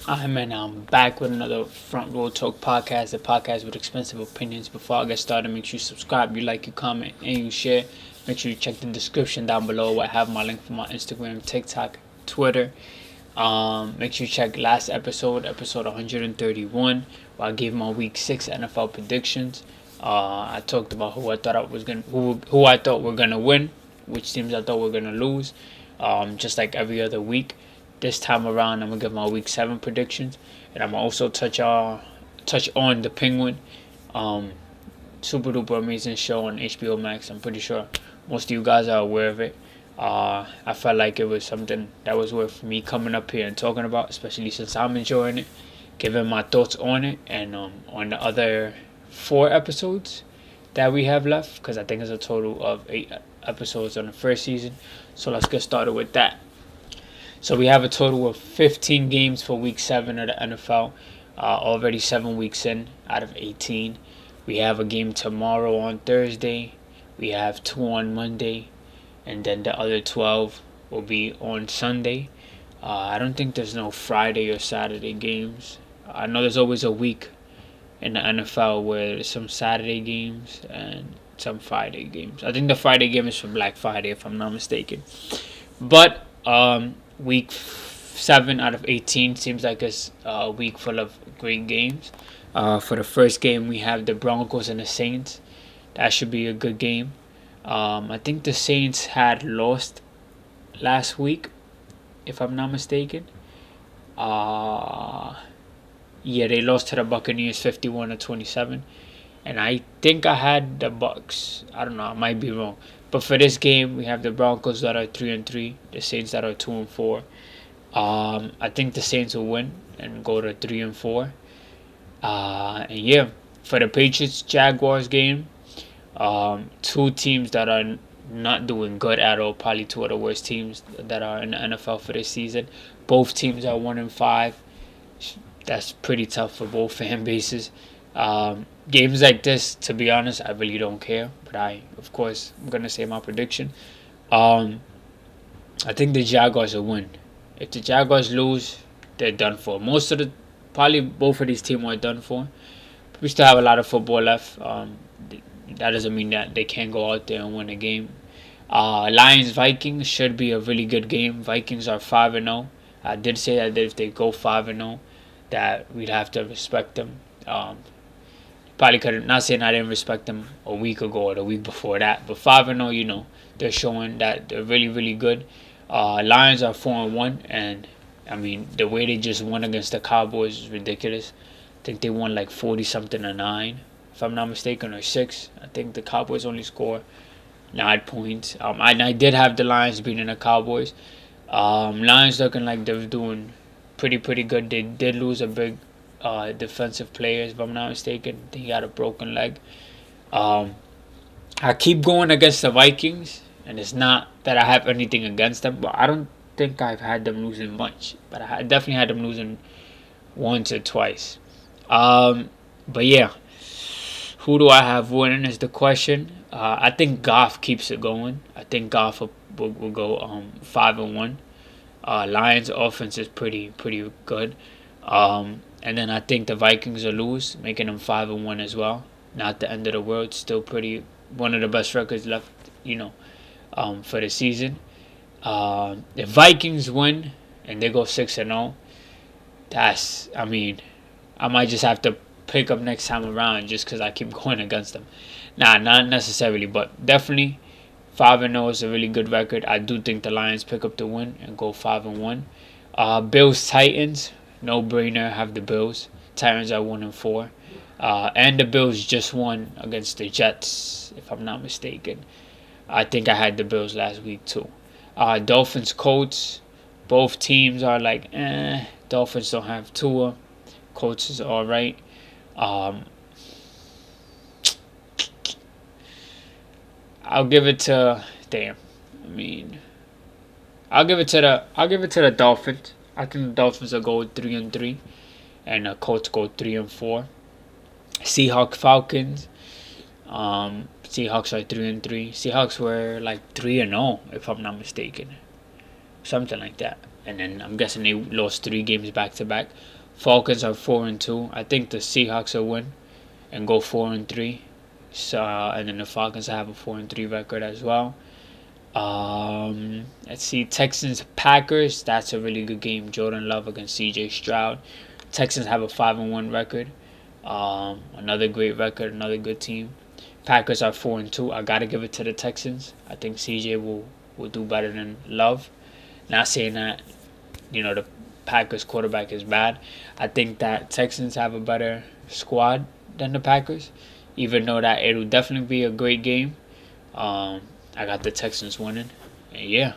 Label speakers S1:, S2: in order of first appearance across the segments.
S1: Man, I'm back with another Front Row Talk podcast, a podcast with expensive opinions. Before I get started, make sure you subscribe, you like, you comment, and you share. Make sure you check the description down below. I have my link for my Instagram, TikTok, Twitter. Make sure you check last episode 131, where I gave my Week 6 NFL predictions. I talked about who I thought were gonna win, which teams I thought were gonna lose. Just like every other week. This time around, I'm gonna give my Week 7 predictions, and I'm gonna also touch on the Penguin, um, super duper amazing show on HBO Max. I'm pretty sure most of you guys are aware of it. I felt like it was something that was worth me coming up here and talking about, especially since I'm enjoying it, giving my thoughts on it, and on the other 4 episodes that we have left, because I think it's a total of 8 episodes on the first season. So let's get started with that. So we have a total of 15 games for Week 7 of the NFL. Already 7 weeks in out of 18. We have a game tomorrow on Thursday. We have 2 on Monday. And then the other 12 will be on Sunday. I don't think there's no Friday or Saturday games. I know there's always a week in the NFL where there's some Saturday games and some Friday games. I think the Friday game is for Black Friday, if I'm not mistaken. But Week 7 out of 18 seems like it's a week full of great games. For the first game, we have the Broncos and the Saints. That should be a good game. I think the Saints had lost last week, if I'm not mistaken. Yeah, they lost to the Buccaneers 51-27. And I think I had the Bucks. I don't know, I might be wrong. But for this game, we have the Broncos that are 3-3, the Saints that are 2-4. I think the Saints will win and go to 3-4. And yeah, for the Patriots Jaguars game, two teams that are not doing good at all, probably two of the worst teams that are in the NFL for this season. Both teams are 1-5. That's pretty tough for both fan bases. Games like this, to be honest, I really don't care. But of course, I'm gonna say my prediction. I think the Jaguars will win. If the Jaguars lose, they're done for. Probably both of these teams are done for. We still have a lot of football left. That doesn't mean that they can't go out there and win a game. Lions Vikings should be a really good game. Vikings are 5-0. I did say that if they go 5-0, that we'd have to respect them. Probably could have, not saying I didn't respect them a week ago or the week before that, but 5-0, they're showing that they're really, really good. Lions are 4-1, and I mean the way they just won against the Cowboys is ridiculous. I think they won like 40 something to 9, if I'm not mistaken, or 6. I think the Cowboys only score 9 points. I did have the Lions beating the Cowboys. Lions looking like they're doing pretty good. They did lose a big defensive players, if I'm not mistaken. He got a broken leg. I keep going against the Vikings, and it's not that I have anything against them, but I don't think I've had them losing much. But I definitely had them losing once or twice. But yeah, who do I have winning is the question. I think Goff keeps it going. I think Goff will go 5-1. Lions offense is pretty good. And then I think the Vikings will lose, making them 5-1 as well. Not the end of the world. Still one of the best records left, for the season. If Vikings win and they go 6-0, I might just have to pick up next time around just because I keep going against them. Nah, not necessarily, but definitely 5-0 is a really good record. I do think the Lions pick up the win and go 5-1. Bills Titans, no brainer. Have the Bills. Titans are 1-4. And the Bills just won against the Jets, if I'm not mistaken. I think I had the Bills last week too. Dolphins Colts, both teams are like Dolphins don't have Tua. Colts is alright. I'll give it to I'll give it to the Dolphins. I think the Dolphins will go 3-3, and the Colts go 3-4. Seahawks Falcons. Seahawks are 3-3. Seahawks were like 3-0, if I'm not mistaken. something like that. And then I'm guessing they lost 3 games back to back. Falcons are 4-2. I think the Seahawks will win and go 4-3. So and then the Falcons have a 4-3 record as well. Let's see, Texans Packers. That's a really good game. Jordan Love against C.J. Stroud. Texans have a 5-1 record. Another great record. Another good team. Packers are 4-2. I gotta give it to the Texans. I think C.J. will do better than Love. Not saying that the Packers quarterback is bad. I think that Texans have a better squad than the Packers, even though that it'll definitely be a great game. I got the Texans winning. And yeah.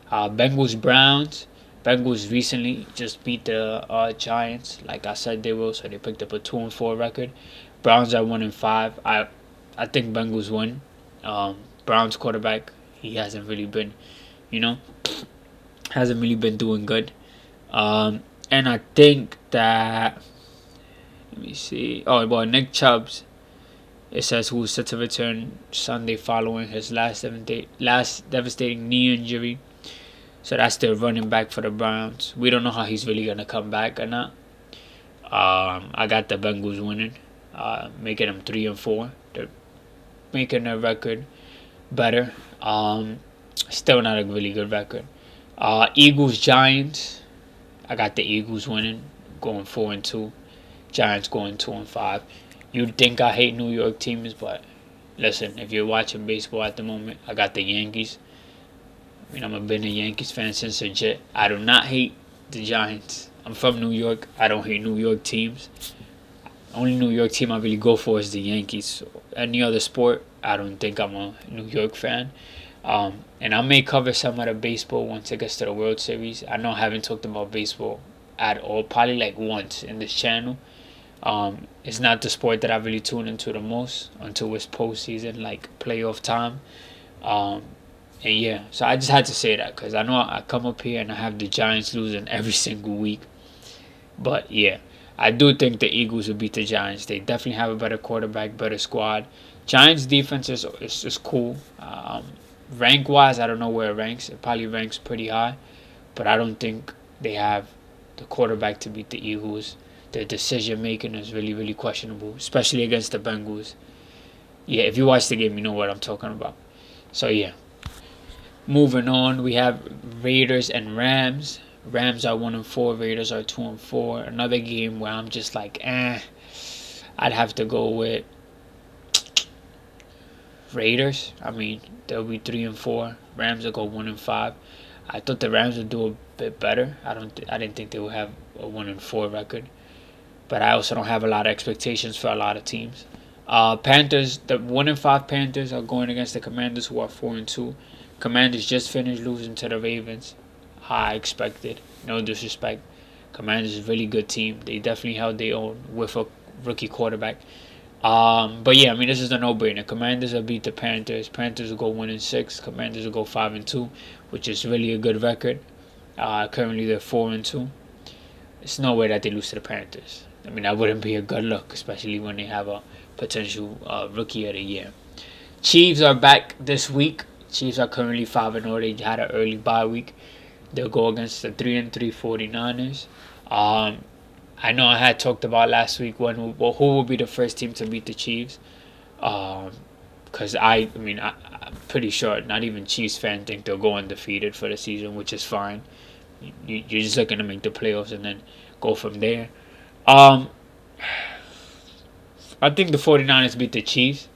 S1: Bengals Browns. Bengals recently just beat the Giants, like I said they will, so they picked up a 2-4 record. Browns are 1-5. I think Bengals win. Browns quarterback, he hasn't really been doing good. And I think that, let me see. Oh, well, Nick Chubbs, it says, who is set to return Sunday following his last devastating knee injury. So that's the running back for the Browns. We don't know how he's really going to come back or not. I got the Bengals winning, making them 3-4. They're making their record better. Still not a really good record. Eagles Giants. I got the Eagles winning, going 4-2. Giants going 2-5. You'd think I hate New York teams, but listen, if you're watching baseball at the moment, I got the Yankees. I mean, I've been a Yankees fan since legit. I do not hate the Giants. I'm from New York. I don't hate New York teams. Only New York team I really go for is the Yankees. So any other sport, I don't think I'm a New York fan. And I may cover some of the baseball once it gets to the World Series. I know I haven't talked about baseball at all, probably like once in this channel. It's not the sport that I really tune into the most until it's postseason, like playoff time. And yeah, so I just had to say that because I know I come up here and I have the Giants losing every single week. But yeah, I do think the Eagles will beat the Giants. They definitely have a better quarterback, better squad. Giants defense is cool. Rank-wise, I don't know where it ranks. It probably ranks pretty high. But I don't think they have the quarterback to beat the Eagles. Their decision-making is really, really questionable, especially against the Bengals. Yeah, if you watch the game, you know what I'm talking about. So, yeah. Moving on, we have Raiders and Rams. Rams are 1-4. Raiders are 2-4. Another game where I'm just like, I'd have to go with Raiders. I mean, they'll be 3-4. Rams will go 1-5. I thought the Rams would do a bit better. I didn't think they would have a 1-4 record. But I also don't have a lot of expectations for a lot of teams. Panthers, the 1-5 Panthers are going against the Commanders, who are 4-2. Commanders just finished losing to the Ravens. I expected. No disrespect. Commanders is a really good team. They definitely held their own with a rookie quarterback. But yeah, I mean, this is a no-brainer. Commanders will beat the Panthers. Panthers will go 1-6. Commanders will go 5-2, which is really a good record. Currently, they're 4-2. It's no way that they lose to the Panthers. I mean, that wouldn't be a good look, especially when they have a potential rookie of the year. Chiefs are back this week. Chiefs are currently 5-0. They had an early bye week. They'll go against the 3-3 49ers. I know I had talked about last week who will be the first team to beat the Chiefs. Because I'm pretty sure not even Chiefs fans think they'll go undefeated for the season, which is fine. You're just looking to make the playoffs and then go from there. I think the 49ers beat the Chiefs.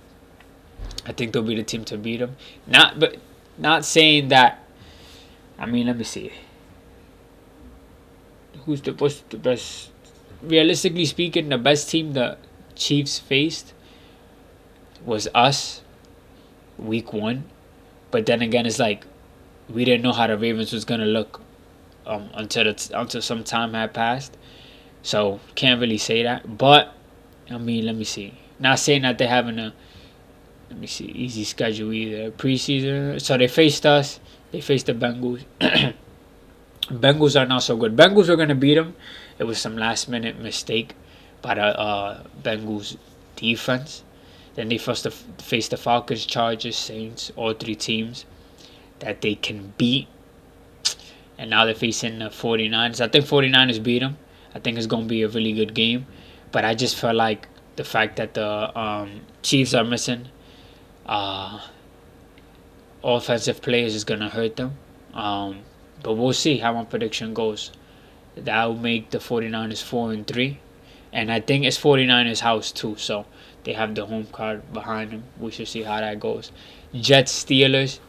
S1: I think they'll be the team to beat them. Not saying that. I mean, let me see. What's the best? Realistically speaking, the best team the Chiefs faced was us, week 1. But then again, it's like we didn't know how the Ravens was gonna look until some time had passed. So can't really say that. But I mean, let me see. Not saying that they're having a easy schedule either. Preseason, so they faced us. They faced the Bengals. Bengals are not so good. Bengals were gonna beat them. It was some last minute mistake by the Bengals defense. Then they first faced the Falcons, Chargers, Saints, all 3 teams that they can beat. and now they're facing the 49ers. I think 49ers beat them. I think it's going to be a really good game. But I just felt like the fact that the Chiefs are missing offensive players is going to hurt them. But we'll see how my prediction goes. That will make the 49ers 4-3. And I think it's 49ers house too. So they have the home card behind them. We should see how that goes. Jets Steelers.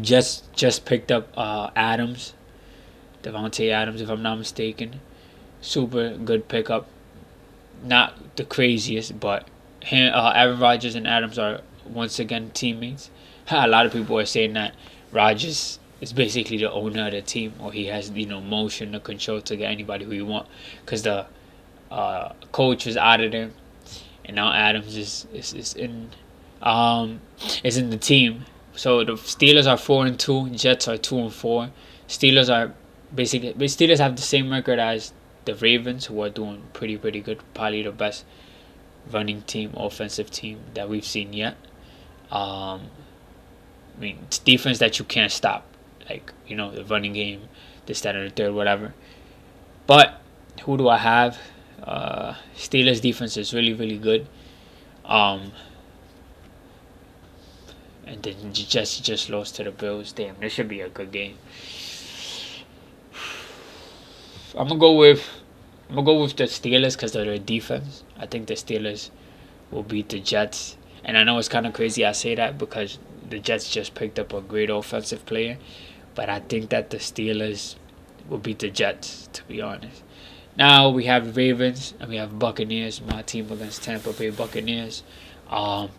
S1: Just picked up Adams. Devontae Adams, if I'm not mistaken. Super good pickup. Not the craziest, but Aaron Rodgers and Adams are once again teammates. A lot of people are saying that Rodgers is basically the owner of the team, or he has motion or control to get anybody who he want, because the coach is out of there, and now Adams is in the team. So the Steelers are 4-2, Jets are 2-4. Steelers have the same record as the Ravens, who are doing pretty good. Probably the best running team, offensive team that we've seen yet. I mean, it's defense that you can't stop, like the running game, this, that, and the third, whatever. But who do I have? Steelers defense is really good. And then Jets just lost to the Bills. Damn, this should be a good game. I'm gonna go with the Steelers because of their defense. I think the Steelers will beat the Jets. And I know it's kind of crazy I say that because the Jets just picked up a great offensive player. But I think that the Steelers will beat the Jets, to be honest. Now we have Ravens and we have Buccaneers. My team against Tampa Bay Buccaneers. I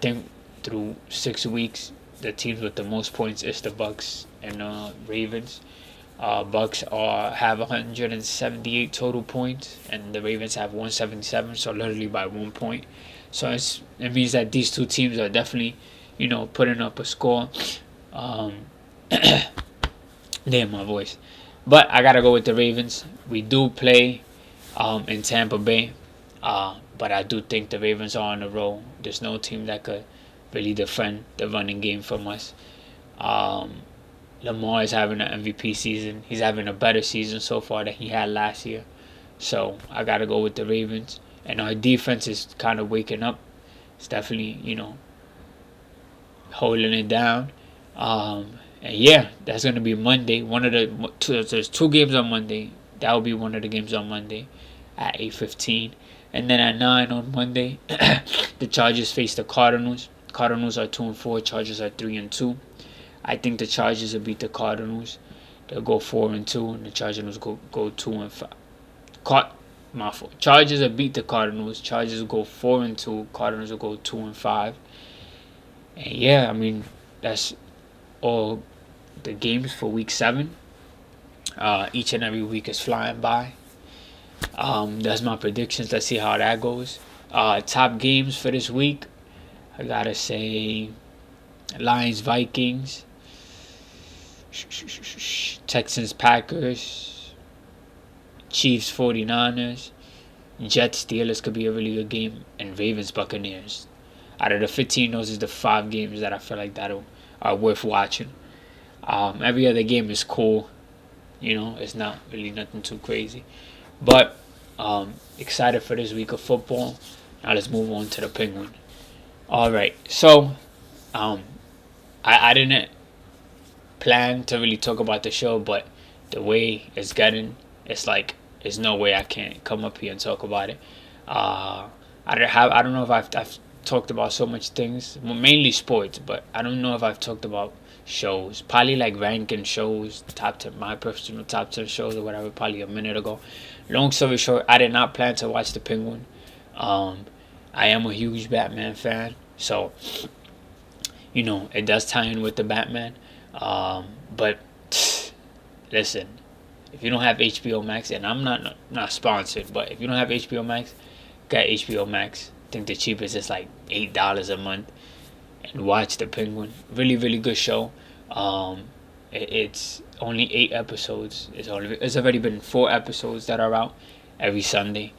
S1: think through 6 weeks, the teams with the most points is the Bucs and Ravens. Bucs have 178 total points, and the Ravens have 177, so literally by 1 point. So it means that these two teams are definitely, putting up a score. Damn, my voice. But I gotta go with the Ravens. We do play in Tampa Bay, but I do think the Ravens are on the roll. There's no team that could really defend the running game from us. Lamar is having an MVP season. He's having a better season so far than he had last year. So I got to go with the Ravens. And our defense is kind of waking up. It's definitely, holding it down. And yeah, that's going to be Monday. There's 2 games on Monday. That will be one of the games on Monday at 8:15. And then at 9 on Monday, the Chargers face the Cardinals. Cardinals are 2-4. Chargers are 3-2. I think the Chargers will beat the Cardinals. They'll go 4-2, and the Chargers go 2-5. My fault. Chargers will beat the Cardinals. Chargers will go 4-2. Cardinals will go 2-5. And yeah, I mean that's all the games for Week 7. Each and every week is flying by. That's my predictions. Let's see how that goes. Top games for this week. I gotta say, Lions Vikings, Texans Packers, Chiefs 49ers, Jets Steelers could be a really good game, and Ravens Buccaneers. Out of the 15, those are the 5 games that I feel like that are worth watching. Every other game is cool. It's not really nothing too crazy. But excited for this week of football. Now let's move on to the Penguin. Alright, so I didn't plan to really talk about the show, but the way it's getting, it's like there's no way I can't come up here and talk about it. I don't know if I've talked about so much things, mainly sports, but I don't know if I've talked about shows. Probably like ranking shows, top 10, my personal top 10 shows or whatever, probably a minute ago. Long story short, I did not plan to watch the Penguin. I am a huge Batman fan, so it does tie in with the Batman. But listen, if you don't have HBO Max, and I'm not sponsored, but if you don't have HBO Max, get HBO Max. I think the cheapest is like $8 a month, and watch the Penguin. Really good show. It's only 8 episodes. It's already been 4 episodes that are out every Sunday.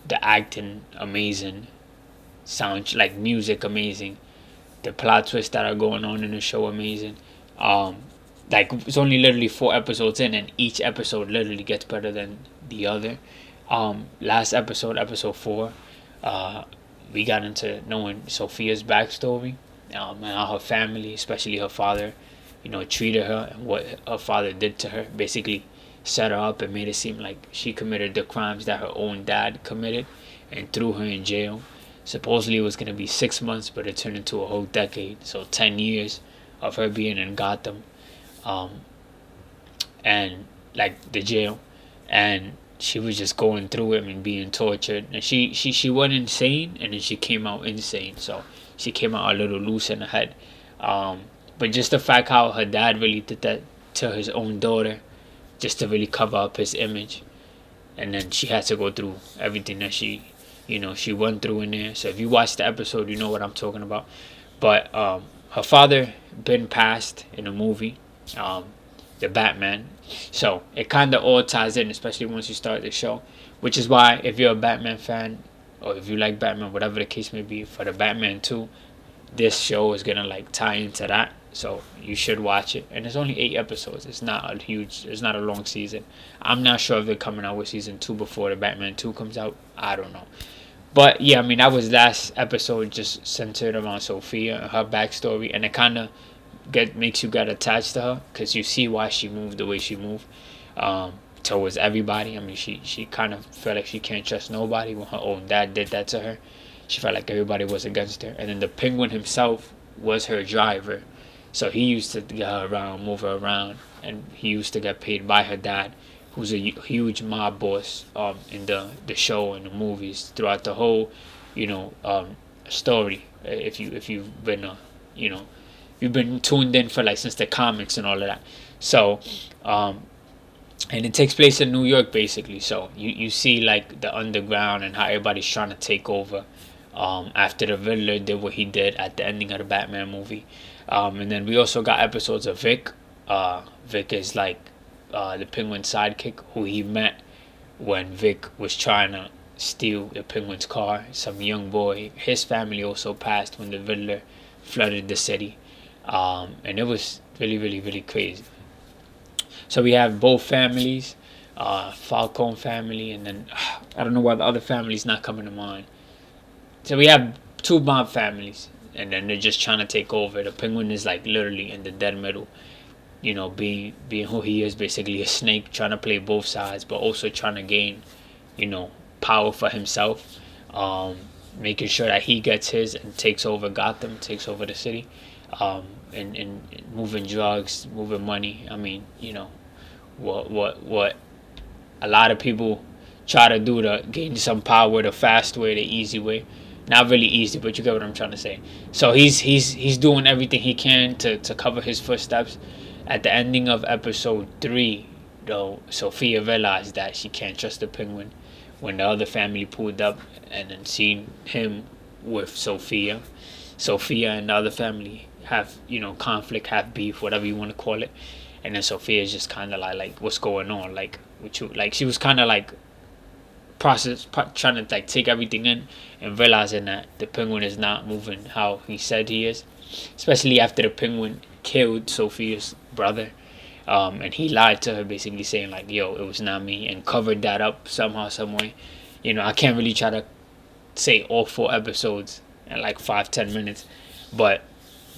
S1: The acting amazing, sound like music amazing, the plot twists that are going on in the show amazing. like it's only literally 4 episodes in, and each episode literally gets better than the other. Last episode, episode 4, we got into knowing Sophia's backstory, and how her family, especially her father, treated her, and what her father did to her. Basically, set her up and made it seem like she committed the crimes that her own dad committed, and threw her in jail. Supposedly it was gonna be 6 months, but it turned into a whole decade. So 10 years of her being in Gotham, and like the jail, and she was just going through it and being tortured. And she went insane, and then she came out insane. So she came out a little loose in the head. But just the fact how her dad really did that to his own daughter, just to really cover up his image, and then she had to go through everything that she went through in there. So if you watch the episode, you know what I'm talking about. But her father been passed in the movie, the Batman. So it kind of all ties in, especially once you start the show. Which is why, if you're a Batman fan, or if you like Batman, whatever the case may be, for the Batman 2, this show is gonna like tie into that. So you should watch it. And it's only 8 episodes. It's not a long season. I'm not sure if they're coming out with season 2 before the Batman 2 comes out. I don't know. But yeah, I mean, that was last episode, just centered around Sophia and her backstory, and it kind of makes you get attached to her, because you see why she moved the way she moved, towards everybody. I mean, she kind of felt like she can't trust nobody when her own dad did that to her. She felt like everybody was against her, and then the Penguin himself was her driver, so he used to get her around, move her around, and he used to get paid by her dad, who's a huge mob boss, in the show and the movies throughout the whole, story. If you've been you've been tuned in for like since the comics and all of that. So and it takes place in New York, basically. So you see like the underground and how everybody's trying to take over, after the Riddler did what he did at the ending of the Batman movie. And then we also got episodes of Vic. Vic is like the Penguin's sidekick, who he met when Vic was trying to steal the Penguin's car. Some young boy. His family also passed when the Riddler flooded the city. And it was really, really, really crazy. So we have both families, Falcone family, and then I don't know why the other family's not coming to mind. So we have 2 mob families, and then they're just trying to take over. The Penguin is like literally in the dead middle, being who he is, basically a snake, trying to play both sides, but also trying to gain, power for himself, making sure that he gets his and takes over Gotham, takes over the city, and moving drugs, moving money. I mean, what a lot of people try to do to gain some power the fast way, the easy way. Not really easy, but you get what I'm trying to say. So he's doing everything he can to cover his footsteps. At the ending of episode 3, though, Sophia realized that she can't trust the Penguin when the other family pulled up and then seen him with Sophia. Sophia and the other family have, conflict, have beef, whatever you want to call it. And then Sophia is just kind of like, what's going on? Like, she was kind of like trying to like take everything in, and realizing that the Penguin is not moving how he said he is, especially after the Penguin killed Sophia's brother, and he lied to her, basically saying like, yo, it was not me, and covered that up somehow, some way. I can't really try to say all 4 episodes in like 5-10 minutes, but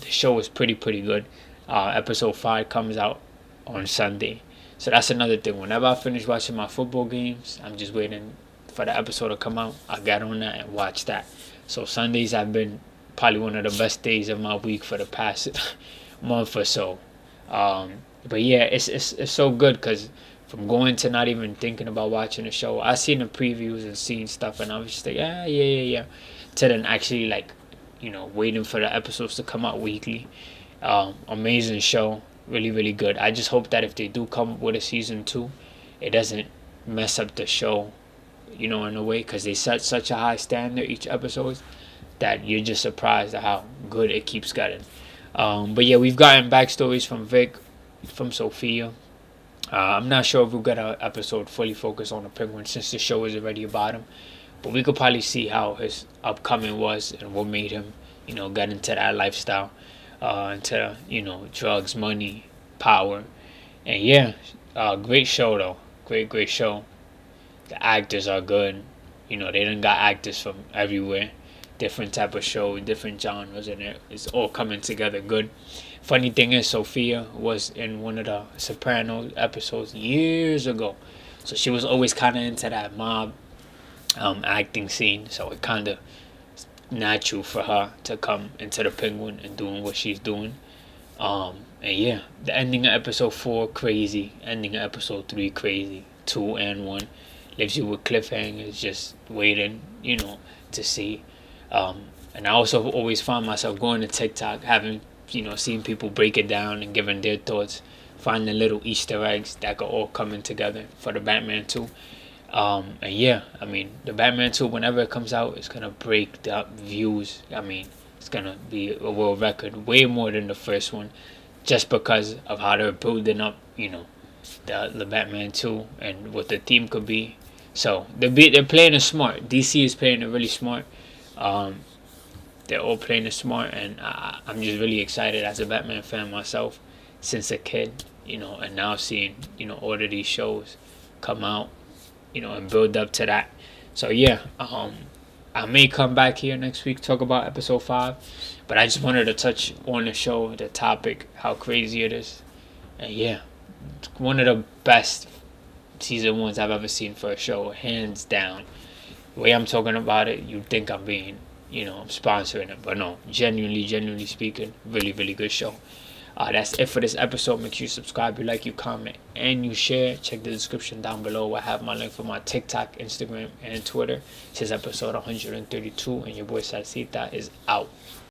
S1: the show is pretty good. Episode 5 comes out on Sunday, so that's another thing. Whenever I finish watching my football games, I'm just waiting for the episode to come out. I got on that and watch that. So Sundays have been probably one of the best days of my week for the past month or so. But yeah, it's so good, because from going to not even thinking about watching the show, I seen the previews and seen stuff, and I was just like, yeah, to then actually like, waiting for the episodes to come out weekly. Amazing show, really good. I just hope that if they do come with a season 2, it doesn't mess up the show, in a way, because they set such a high standard each episode that you're just surprised at how good it keeps getting. But yeah, we've gotten backstories from Vic, from Sophia. I'm not sure if we'll get an episode fully focused on the Penguin, since the show is already about him, but we could probably see how his upcoming was and what made him, get into that lifestyle, into drugs, money, power. And yeah, great show though. Great show. The actors are good. You know, they done got actors from everywhere, different type of show, different genres, and it's all coming together good. Funny thing is, Sophia was in one of the Sopranos episodes years ago, so she was always kind of into that mob acting scene. So it kind of natural for her to come into the Penguin and doing what she's doing. And yeah, the ending of episode 4 crazy, ending of episode 3 crazy, 2 and 1 leaves you with cliffhangers, just waiting, to see. And I also always find myself going to TikTok, having seen people break it down and giving their thoughts, finding little Easter eggs that could all coming together for the Batman 2. And yeah, I mean, the Batman 2, whenever it comes out, it's gonna break the views. I mean, it's gonna be a world record, way more than the first one, just because of how they're building up, the Batman 2 and what the theme could be. So they're playing it smart. DC is playing it really smart. They're all playing it smart, and I'm just really excited as a Batman fan myself since a kid, and now seeing all of these shows come out, and build up to that. So yeah, I may come back here next week talk about episode 5, but I just wanted to touch on the show, the topic, how crazy it is, and yeah, it's one of the best season 1s I've ever seen for a show, hands down. The way I'm talking about it, you'd think I'm being, I'm sponsoring it, but no, genuinely speaking, really good show. That's it for this episode. Make sure you subscribe, you like, you comment, and you share. Check the description down below. I have my link for my TikTok, Instagram, and Twitter. This is episode 132, and your boy ssalcita is out.